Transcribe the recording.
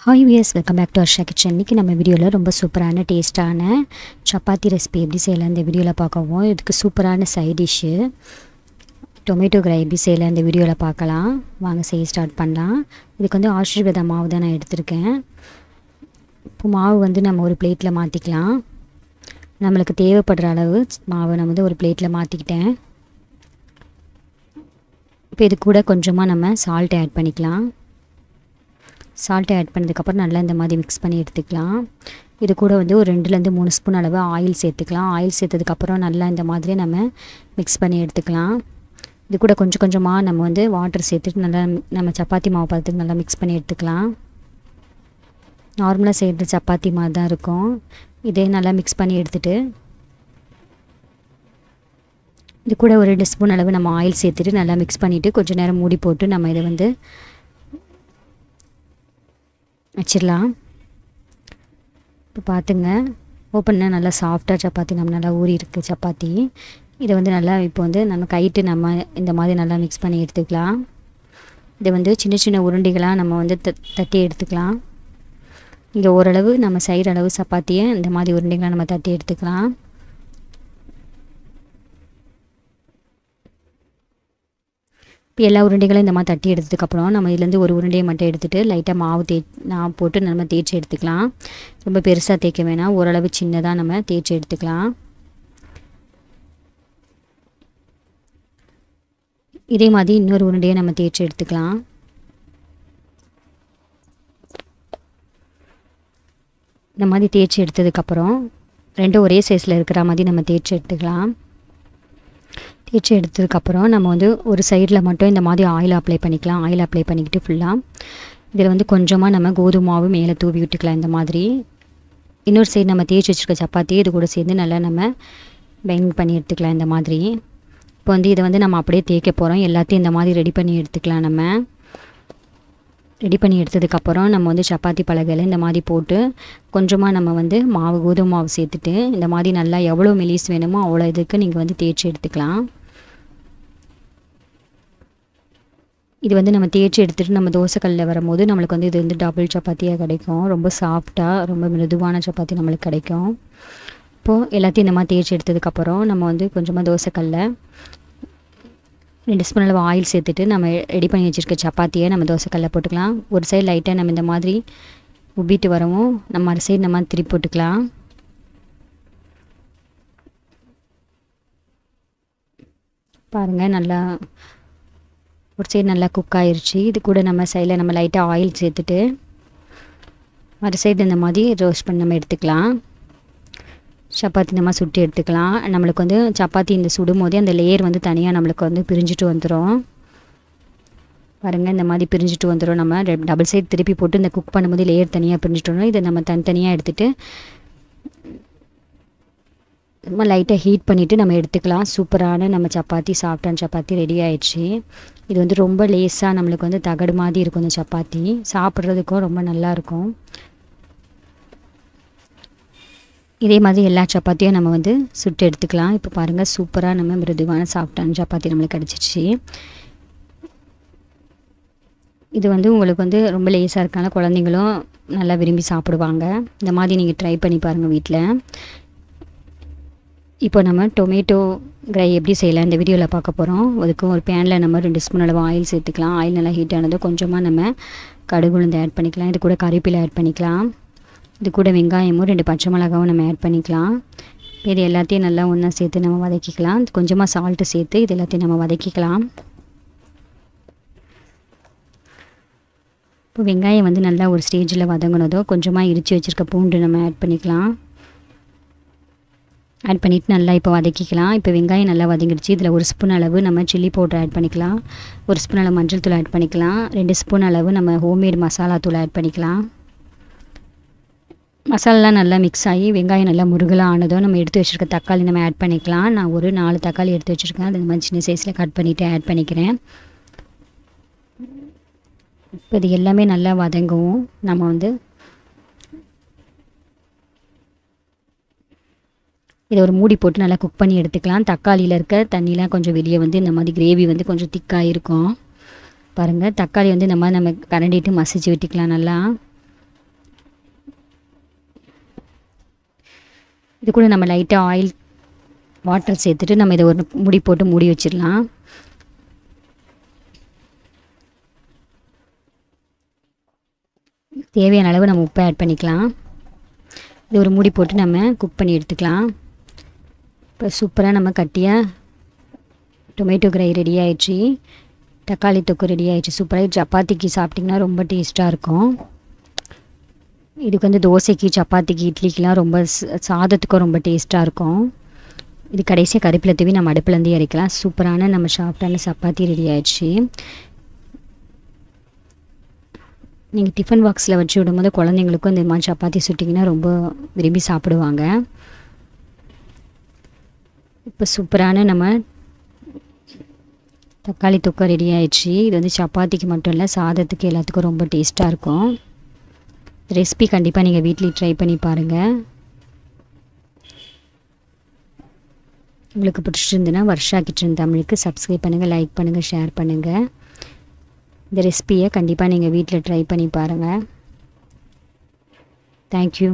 Hi viewers, welcome back to Harsha kitchen. இன்றைக்கி நம்ம வீடியோவில் ரொம்ப சூப்பரான டேஸ்ட்டான சப்பாத்தி ரெசிபி எப்படி செய்யலாம் இந்த வீடியோவில் பார்க்கவும். இதுக்கு சூப்பரான சைட் டிஷ்ஷு டொமேட்டோ கறி எப்படி செய்யலாம் இந்த வீடியோவில் பார்க்கலாம். வாங்க செய்ய ஸ்டார்ட் பண்ணலாம். இதுக்கு வந்து ஆசீர்வாத மாவு தான் நான் எடுத்திருக்கேன். இப்போ மாவு வந்து நம்ம ஒரு பிளேட்டில் மாற்றிக்கலாம். நம்மளுக்கு தேவைப்படுற அளவு மாவை நம்ம வந்து ஒரு பிளேட்டில் மாற்றிக்கிட்டேன். இப்போ இது கூட கொஞ்சமாக நம்ம சால்ட் ஆட் பண்ணிக்கலாம். சால்ட்டை ஆட் பண்ணதுக்கப்புறம் நல்லா இந்த மாதிரி மிக்ஸ் பண்ணி எடுத்துக்கலாம். இது கூட வந்து ஒரு 2-3 ஸ்பூன் அளவு ஆயில் சேர்த்துக்கலாம். ஆயில் சேர்த்ததுக்கப்புறம் நல்லா இந்த மாதிரி நம்ம மிக்ஸ் பண்ணி எடுத்துக்கலாம். இது கூட கொஞ்சம் கொஞ்சமாக நம்ம வந்து வாட்டர் சேர்த்துட்டு நல்லா நம்ம சப்பாத்தி மாவு பார்த்துக்கு நல்லா மிக்ஸ் பண்ணி எடுத்துக்கலாம். நார்மலாக செய்கிறது சப்பாத்தி மாதிரி தான் இருக்கும். இதே நல்லா மிக்ஸ் பண்ணி எடுத்துகிட்டு இது கூட ஒரு 2 ஸ்பூன் அளவு நம்ம ஆயில் சேர்த்துட்டு நல்லா மிக்ஸ் பண்ணிவிட்டு கொஞ்சம் நேரம் மூடி போட்டு நம்ம இதை வந்து வச்சிடலாம். இப்போ பார்த்துங்க, ஓப்பன்னா நல்லா சாஃப்டாக சப்பாத்தி நம்ம நல்லா ஊறி இருக்குது சப்பாத்தி. இதை வந்து நல்லா இப்போ வந்து நம்ம கைட்டு நம்ம இந்த மாதிரி நல்லா மிக்ஸ் பண்ணி எடுத்துக்கலாம். இதை வந்து சின்ன சின்ன உருண்டைகளாக நம்ம வந்து தட்டி எடுத்துக்கலாம். இங்கே ஓரளவு நம்ம செய்கிற அளவு சப்பாத்தியை இந்த மாதிரி உருண்டைகளாக நம்ம தட்டி எடுத்துக்கலாம். இப்போ எல்லா உருண்டைகளும் இந்த மாதிரி தட்டி எடுத்ததுக்கப்புறம் நம்ம இதுலேருந்து ஒரு உருண்டையை மட்டும் எடுத்துகிட்டு லைட்டாக மாவு நான் போட்டு நம்ம தேய்ச்சி எடுத்துக்கலாம். ரொம்ப பெருசாக தேய்க்க வேணாம், ஓரளவு சின்னதாக நம்ம தேய்ச்சி எடுத்துக்கலாம். இதே மாதிரி இன்னொரு உருண்டையை நம்ம தேய்ச்சி எடுத்துக்கலாம். இந்த மாதிரி தேய்ச்சி எடுத்ததுக்கப்புறம் ரெண்டும் ஒரே சைஸில் இருக்கிற மாதிரி நம்ம தேய்ச்சி எடுத்துக்கலாம். தேய்ச்சி எடுத்ததுக்கப்புறம் நம்ம வந்து ஒரு சைடில் மட்டும் இந்த மாதிரி ஆயில் அப்ளை பண்ணிக்கலாம். ஆயில் அப்ளை பண்ணிக்கிட்டு ஃபுல்லாக இதில் வந்து கொஞ்சமாக நம்ம கோதுமை மாவு மேலே தூவி விட்டுக்கலாம். இந்த மாதிரி இன்னொரு சைடு நம்ம தேய்ச்சி வச்சுருக்க சப்பாத்தி இது கூட சேர்ந்து நல்லா நம்ம பெண்ட் பண்ணி எடுத்துக்கலாம். இந்த மாதிரி இப்போ வந்து இதை வந்து நம்ம அப்படியே தேய்க்க போகிறோம். எல்லாத்தையும் இந்த மாதிரி ரெடி பண்ணி எடுத்துக்கலாம். நம்ம ரெடி பண்ணி எடுத்ததுக்கப்புறம் நம்ம வந்து சப்பாத்தி பலகையில் இந்த மாதிரி போட்டு கொஞ்சமாக நம்ம வந்து மாவு கோதுமை மாவு சேர்த்துட்டு இந்த மாதிரி நல்லா எவ்வளோ மெலிஸ் வேணுமோ அவ்வளோ இதுக்கு நீங்கள் வந்து தேய்ச்சி எடுத்துக்கலாம். இது வந்து நம்ம தேய்ச்சி எடுத்துகிட்டு நம்ம தோசைக்கல்லில் வரும்போது நம்மளுக்கு வந்து இது வந்து டபுள் சப்பாத்தியாக கிடைக்கும். ரொம்ப சாஃப்டாக ரொம்ப மிருதுவான சப்பாத்தி நம்மளுக்கு கிடைக்கும். இப்போது எல்லாத்தையும் இந்த மாதிரி தேய்ச்சி எடுத்ததுக்கப்புறம் நம்ம வந்து கொஞ்சமாக தோசைக்கல்லில் 2 ஸ்பூன் அளவு ஆயில் சேர்த்துட்டு நம்ம ரெடி பண்ணி வச்சுருக்க சப்பாத்தியை நம்ம தோசைக்கல்லில் போட்டுக்கலாம். ஒரு சைடு லைட்டாக நம்ம இந்த மாதிரி உப்பிட்டு வரவும் நம்ம அரை சைடு நம்ம திருப்பி போட்டுக்கலாம். பாருங்கள், நல்லா ஒரு சைடு நல்லா குக் ஆயிடுச்சு. இது கூட நம்ம சைடில் நம்ம லைட்டாக ஆயில் சேர்த்துட்டு அரை சைடு இந்த மாதிரி ரோஸ்ட் பண்ணி நம்ம எடுத்துக்கலாம். சப்பாத்தி இந்த மாதிரி சுட்டு எடுத்துக்கலாம். நம்மளுக்கு வந்து சப்பாத்தி இந்த சுடும் போதே அந்த லேயர் வந்து தனியாக நம்மளுக்கு வந்து பிரிஞ்சுட்டு வந்துடும். பாருங்கள், இந்த மாதிரி பிரிஞ்சுட்டு வந்துடும். நம்ம டபுள் சைடு திருப்பி போட்டு இந்த குக் பண்ணும்போது லேயர் தனியாக பிரிஞ்சுட்டோம். இதை நம்ம தனித்தனியாக எடுத்துகிட்டு நம்ம லைட்டாக ஹீட் பண்ணிவிட்டு நம்ம எடுத்துக்கலாம். சூப்பரான நம்ம சப்பாத்தி சாஃப்டான சப்பாத்தி ரெடி ஆயிடுச்சு. இது வந்து ரொம்ப லேஸாக நம்மளுக்கு வந்து தகடு மாதிரி இருக்கும். இந்த சப்பாத்தி சாப்பிட்றதுக்கும் ரொம்ப நல்லாயிருக்கும். இதே மாதிரி எல்லா சப்பாத்தியும் நம்ம வந்து சுட்டு எடுத்துக்கலாம். இப்போ பாருங்கள், சூப்பராக நம்ம மிருதுவான சாஃப்டான சப்பாத்தி நம்மளுக்கு கிடச்சிச்சு. இது வந்து உங்களுக்கு வந்து ரொம்ப லேஸாக இருக்கனால குழந்தைங்களும் நல்லா விரும்பி சாப்பிடுவாங்க. இந்த மாதிரி நீங்கள் ட்ரை பண்ணி பாருங்கள் வீட்டில். இப்போ நம்ம டொமேட்டோ கறி எப்படி செய்யலாம் இந்த வீடியோவில் பார்க்க போகிறோம். அதுக்கு ஒரு பேனில் நம்ம 2 ஸ்பூன் அளவு ஆயில் சேர்த்துக்கலாம். ஆயில் நல்லா ஹீட் ஆனது கொஞ்சமாக நம்ம கடுகு உளுந்து ஆட் பண்ணிக்கலாம். இது கூட கறிவேப்பிலை ஆட் பண்ணிக்கலாம். இது கூட வெங்காயமும் 2 பச்சை மிளகாவும் நம்ம ஆட் பண்ணிக்கலாம். இது எல்லாத்தையும் நல்லா ஒன்றா சேர்த்து நம்ம வதக்கிக்கலாம். கொஞ்சமாக சால்ட்டு சேர்த்து இது எல்லாத்தையும் நம்ம வதக்கிக்கலாம். இப்போ வெங்காயம் வந்து நல்லா ஒரு ஸ்டேஜில் வதங்கினதோ கொஞ்சமாக இடித்து வச்சுருக்க பூண்டு நம்ம ஆட் பண்ணிக்கலாம். ஆட் பண்ணிவிட்டு நல்லா இப்போ வதக்கிக்கலாம். இப்போ வெங்காயம் நல்லா வதங்கிடுச்சு. இதில் 1 ஸ்பூன் அளவு நம்ம சில்லி பவுடர் ஆட் பண்ணிக்கலாம். 1 ஸ்பூன் அளவு மஞ்சள் தூள் ஆட் பண்ணிக்கலாம். 2 ஸ்பூன் அளவு நம்ம ஹோம்மேட் மசாலா தூள் ஆட் பண்ணிக்கலாம். மசாலாலாம் நல்லா மிக்ஸ் ஆகி வெங்காயம் நல்லா முருகலாக ஆனதும் நம்ம எடுத்து வச்சுருக்க தக்காளி நம்ம ஆட் பண்ணிக்கலாம். நான் ஒரு 4 தக்காளி எடுத்து வச்சுருக்கேன். அது மாதிரி சின்ன சைஸில் கட் பண்ணிவிட்டு ஆட் பண்ணிக்கிறேன். இப்போ இது எல்லாமே நல்லா வதங்கவும் நம்ம வந்து இதை ஒரு மூடி போட்டு நல்லா குக் பண்ணி எடுத்துக்கலாம். தக்காளியில் இருக்க தண்ணிலாம் கொஞ்சம் வெளியே வந்து இந்த மாதிரி கிரேவி வந்து கொஞ்சம் திக்காக இருக்கும். பாருங்கள், தக்காளி வந்து இந்த மாதிரி நம்ம கரண்டிட்டு மசிச்சு விட்டுக்கலாம். நல்லா இது கூட நம்ம லைட்டாக ஆயில் வாட்டர் சேர்த்துட்டு நம்ம இதை ஒரு மூடி போட்டு மூடி வச்சிடலாம். தேவையான அளவு நம்ம உப்பை ஆட் பண்ணிக்கலாம். இது ஒரு மூடி போட்டு நம்ம குக் பண்ணி எடுத்துக்கலாம். இப்போ சூப்பராக நம்ம கட்டியாக டொமேட்டோ கறி ரெடி ஆயிடுச்சு. தக்காளி தொக்கு ரெடி ஆயிடுச்சு. சூப்பராக சப்பாத்திக்கு சாப்பிட்டிங்கன்னா ரொம்ப டேஸ்ட்டாக இருக்கும். இதுக்கு வந்து தோசைக்கு, சப்பாத்திக்கு, இட்லிக்கெலாம் ரொம்ப சாதத்துக்கும் ரொம்ப டேஸ்ட்டாக இருக்கும். இது கடைசியாக கருவேப்பிலை தூவி நம்ம அடுப்புலேருந்து இறக்கலாம். சூப்பரான நம்ம சாஃப்டான சப்பாத்தி ரெடி ஆயிடுச்சு. நீங்கள் டிஃபன் பாக்ஸில் வச்சு விடும்போது குழந்தைங்களுக்கும் இந்த மாதிரி சப்பாத்தி சுட்டிங்கன்னா ரொம்ப விரும்பி சாப்பிடுவாங்க. இப்போ சூப்பரான நம்ம தக்காளி தொக்கு ரெடி ஆயிடுச்சு. இது வந்து சப்பாத்திக்கு மட்டும் இல்லை, சாதத்துக்கு எல்லாத்துக்கும் ரொம்ப டேஸ்ட்டாக இருக்கும். ரெசிபி கண்டிப்பாக நீங்கள் வீட்டில் ட்ரை பண்ணி பாருங்கள். உங்களுக்கு பிடிச்சிருந்துன்னா வர்ஷா கிச்சன் தமிழுக்கு சப்ஸ்கிரைப் பண்ணுங்கள், லைக் பண்ணுங்கள், ஷேர் பண்ணுங்கள். இந்த ரெசிபியை கண்டிப்பாக நீங்கள் வீட்டில் ட்ரை பண்ணி பாருங்கள். தேங்க்யூ.